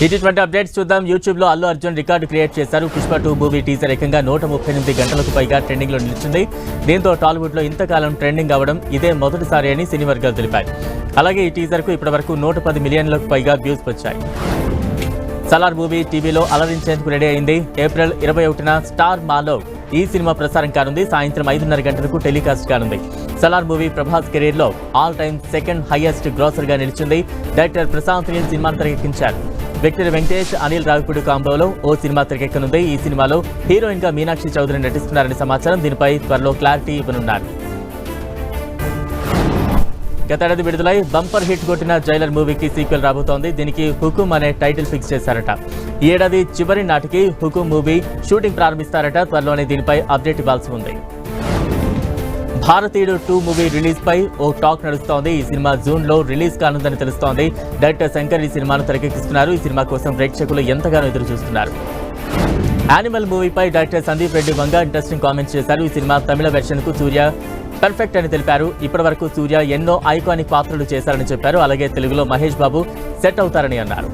ఇటువంటి అప్డేట్స్ చూద్దాం. యూట్యూబ్ లో అల్లు అర్జున్ రికార్డు క్రియేట్ చేశారు. పుష్ప 2 మూవీ టీజర్ ఏకంగా 138 గంటలకు పైగా ట్రెండింగ్ లో నిలిచింది. దీంతో టాలీవుడ్ లో ఇంతకాలం ట్రెండింగ్ అవడం ఇదే మొదటిసారి అని సినీ వర్గాలు తెలిపాయి. అలాగే ఈ టీజర్ కు ఇప్పటివరకు 110 మిలియన్లకు పైగా వ్యూస్ వచ్చాయి. సలార్ మూవీ టీవీలో అలరించేందుకు రెడీ అయింది. ఏప్రిల్ 21న స్టార్ మాలో ఈ సినిమా ప్రసారం కానుంది. సాయంత్రం 5:30 గంటలకు టెలికాస్ట్ కానుంది. సలార్ మూవీ ప్రభాస్ కెరీర్ లో all time second highest grosser గా నిలిచింది. డైరెక్టర్ ప్రశాంత్ నీల్ సినిమాను తెరకెక్కించారు. విక్టర్ వెంకటేష్, అనిల్ రావిపూడి కాంబోలో ఓ సినిమా తెరకెక్కనుంది. ఈ సినిమాలో హీరోయిన్ గా మీనాక్షి చౌదరి నటిస్తున్నారని సమాచారం. దీనిపై త్వరలో క్లారిటీ ఇవ్వనున్నారు. గతేడాది విడుదలై బంపర్ హిట్ కొట్టిన జైలర్ మూవీకి సీక్వెల్ రాబోతోంది. దీనికి హుకుమ్ అనే టైటిల్ ఫిక్స్ చేశారట. ఈ ఏడాది చివరి నాటికి హుకుమ్ మూవీ షూటింగ్ ప్రారంభిస్తారట. త్వరలోనే దీనిపై అప్డేట్ ఇవ్వాల్సి ఉంది. భారతీయుడు 2 మూవీ రిలీజ్ పై ఓ టాక్ నడుస్తోంది. ఈ సినిమా జూన్ లో రిలీజ్ కానుందని తెలుస్తోంది. డైరెక్టర్ శంకర్ ఈ సినిమాను తెరకెక్కిస్తున్నారు. ఈ సినిమా కోసం ప్రేక్షకులు ఎంతగానో ఎదురు చూస్తున్నారు. Animal మూవీపై director Sandeep Reddy Vanga interesting comments చేశారు. ఈ సినిమా తమిళ వెర్షన్ కు సూర్య పర్ఫెక్ట్ అని తెలిపారు. ఇప్పటివరకు సూర్య ఎన్నో ఐకానిక్ పాత్రలు చేశారని చెప్పారు. అలాగే తెలుగులో మహేష్ బాబు సెట్ అవుతారని అన్నారు.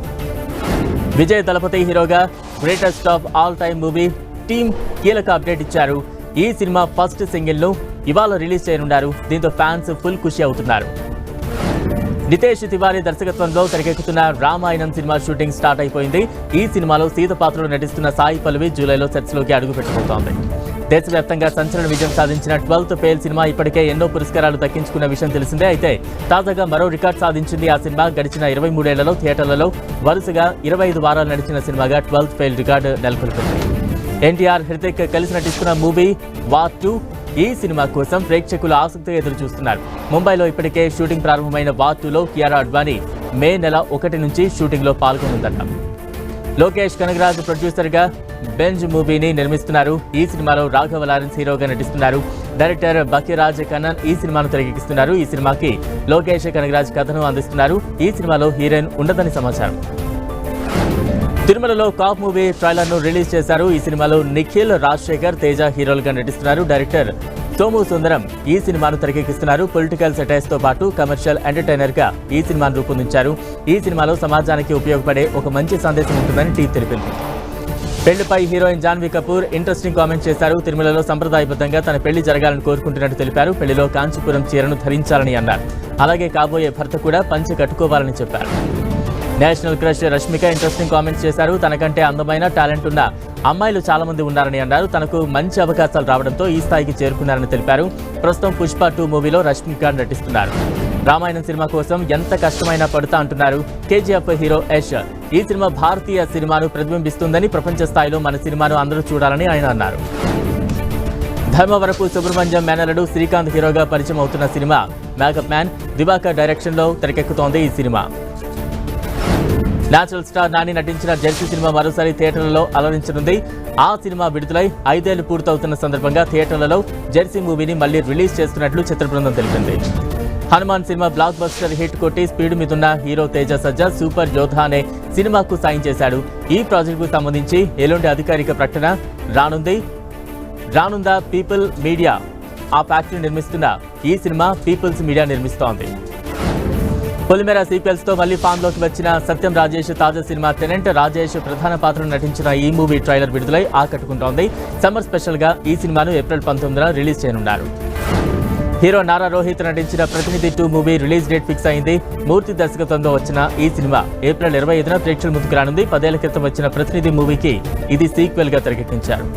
విజయ్ దళపతి హీరోగా greatest of all time movie team కీలక అప్డేట్ ఇచ్చారు. ఈ సినిమా ఫస్ట్ సింగిల్ ను ఇవాళ రిలీజ్ చేయనున్నారు. దీంతో ఫ్యాన్స్ ఫుల్ ఖుషి అవుతున్నారు. నితేష్ తివారీ దర్శకత్వంలో తెరకెక్కుతున్న రామాయణం సినిమా షూటింగ్ స్టార్ట్ అయిపోయింది. ఈ సినిమాలో సీత పాత్రలో నటిస్తున్న సాయి పల్లవి జూలైలో సెట్స్ లోకి అడుగు పెట్టబోతోంది. దేశవ్యాప్తంగా సంచలన విజయం సాధించిన 12th ఫెయిల్ సినిమా ఇప్పటికే ఎన్నో పురస్కారాలు దక్కించుకున్న విషయం తెలిసిందే. అయితే తాజాగా మరో రికార్డ్ సాధించింది. ఆ సినిమా గడిచిన 23 ఏళ్లలో థియేటర్లలో వరుసగా 25 వారాలు నడిచిన సినిమాగా 12th ఫెయిల్ రికార్డు నెలకొల్పింది. ఎన్టీఆర్, హృతిక్ కలిసి నటిస్తున్న మూవీ వార్ 2 ఈ సినిమా కోసం ప్రేక్షకులు ఆసక్తిగా ఎదురు చూస్తున్నారు. ముంబైలో ఇప్పటికే షూటింగ్ ప్రారంభమైన వార్ 2లో కియారా అడ్వాణి మే నెల 1 నుంచి షూటింగ్ లో పాల్గొనుందట. లోకేష్ కనగరాజ్ ప్రొడ్యూసర్ గా బెంజ్ మూవీని నిర్మిస్తున్నారు. ఈ సినిమాలో రాఘవ లారెన్స్ హీరోగా నటిస్తున్నారు. డైరెక్టర్ బకీరాజ్ కన్నన్ ఈ సినిమాను తెరకెక్కిస్తున్నారు. ఈ సినిమాకి లోకేష్ కనగరాజ్ కథను అందిస్తున్నారు. ఈ సినిమాలో హీరోయిన్ ఉండదని సమాచారం. తిరుమలలో కాప్ మూవీ ట్రైలర్ ను రిలీజ్ చేశారు. ఈ సినిమాలో నిఖిల్, రాజశేఖర్, తేజ హీరోలుగా నటిస్తున్నారు. డైరెక్టర్ సోము సుందరం ఈ సినిమాను తెరకెక్కిస్తున్నారు. పొలిటికల్ సెటైర్స్ తో పాటు కమర్షియల్ ఎంటర్టైనర్ గా ఈ సినిమాను రూపొందించారు. ఈ సినిమాలో సమాజానికి ఉపయోగపడే ఒక మంచి సందేశం ఉంటుందని టీం తెలిపింది. పెళ్లిపై heroine Janhvi Kapoor interesting comment చేశారు. తిరుమలలో సంప్రదాయబద్ధంగా తన పెళ్లి జరగాలని కోరుకుంటున్నట్టు తెలిపారు. పెళ్లిలో కాంచీపురం చీరను ధరించాలని అన్నారు. అలాగే కాబోయే భర్త కూడా పంచె కట్టుకోవాలని చెప్పారు. National crush Rashmika interesting comments చేశారు. తనకంటే అందమైన టాలెంట్ ఉన్న అమ్మాయిలు చాలా మంది ఉన్నారని అన్నారు. తనకు మంచి అవకాశాలు రావడంతో ఈ స్థాయికి చేరుకున్నారని తెలిపారు. ప్రస్తుతం పుష్ప 2 మూవీలో రష్మిక నటిస్తున్నారు. రామాయణం సినిమా కోసం ఎంత కష్టమైనా పడుతా అంటున్నారు. కేజీఎఫ్ హీరో యష్ ఈ సినిమా భారతీయ సినిమాను ప్రతిబింబిస్తుందని, ప్రపంచ స్థాయిలో మన సినిమాను అందరూ చూడాలని ఆయన అన్నారు. ధర్మవరపు సుబ్రహ్మణ్యం మేనలుడు శ్రీకాంత్ హీరోగా పరిచయం అవుతున్న cinema makeup man Divakar direction లో తెరకెక్కుతోంది. ఈ సినిమా నేచురల్ స్టార్ నాని నటించిన జెర్సీ సినిమా మరోసారి థియేటర్లలో అలరించనుంది. ఆ సినిమా విడుదలై 5 ఏళ్లు పూర్తవుతున్న సందర్భంగా థియేటర్లలో జెర్సీ మూవీని మళ్లీ రిలీజ్ చేస్తున్నట్లు చిత్ర బృందం తెలిపింది. Hanuman cinema block buster hit కొట్టి స్పీడ్ మీదున్న హీరో తేజ సజ్జా సూపర్ యోధ అనే సినిమాకు సాయం చేశాడు. ఈ ప్రాజెక్టుకు సంబంధించి ఎల్లుండి అధికారిక ప్రకటన రానుందా పీపుల్ మీడియా ఆ ఫ్యాక్టరీ నిర్మిస్తున్న ఈ సినిమా పీపుల్స్ మీడియా నిర్మిస్తోంది. పొలిమేర సీక్వెల్స్ తో మళ్లీ ఫామ్ లోకి వచ్చిన సత్యం రాజేష్ తాజా సినిమా టెనెంట్ రాజేష్ ప్రధాన పాత్రను నటించిన ఈ మూవీ ట్రైలర్ విడుదలై ఆకట్టుకుంటోంది. సమ్మర్ స్పెషల్ గా ఈ సినిమాను ఏప్రిల్ 19న రిలీజ్ చేయనున్నారు. హీరో నారా రోహిత్ నటించిన ప్రతినిధి 2 మూవీ రిలీజ్ డేట్ ఫిక్స్ అయింది. మూర్తి దర్శకత్వంలో వచ్చిన ఈ సినిమా ఏప్రిల్ 25న ప్రేక్షకుల ముందుకు రానుంది. 10 ఏళ్ల క్రితం వచ్చిన ప్రతినిధి మూవీకి ఇది సీక్వెల్ గా తెరకెక్కించారు.